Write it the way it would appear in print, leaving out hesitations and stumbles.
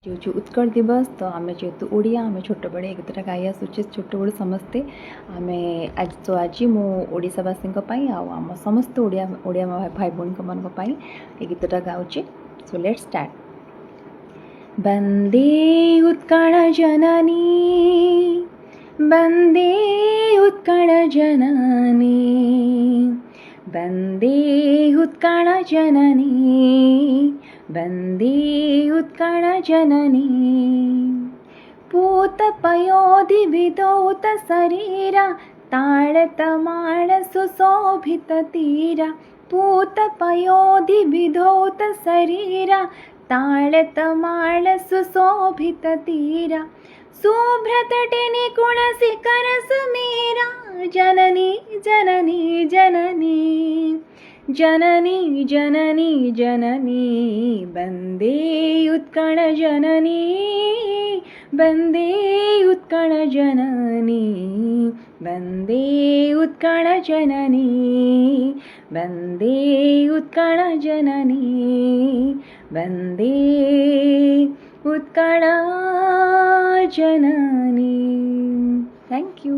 जो उत्कल दिवस तो आम जेहेतु ओडिया आम छोट बड़े एक गीतटा गाई आसुचे छोट बड़े समस्ते आम आज ओडिशावासी आम समस्त ओडिया ओडिया भाई भौणी मान ये गीतटा गाऊचे। So let's start. वंदे उत्कल जननी वंदे उत्कल जननी वंदे उत्कल जननी वंदे उत्कल जननी पूत पयोधि विधौत शरीरा ताड़त माळ सुशोभित तीरा पूत पयोधि विधौत शरीरा ताड़त माळ सुशोभित तीरा शुभ्रतटे निकुण शिखर समीरा जननी जननी जननी जननी जननी जननी वंदे उत्कल जननी वंदे उत्कल जननी वंदे उत्कल जननी वंदे उत्कल जननी वंदे उत्कल जननी। Thank you.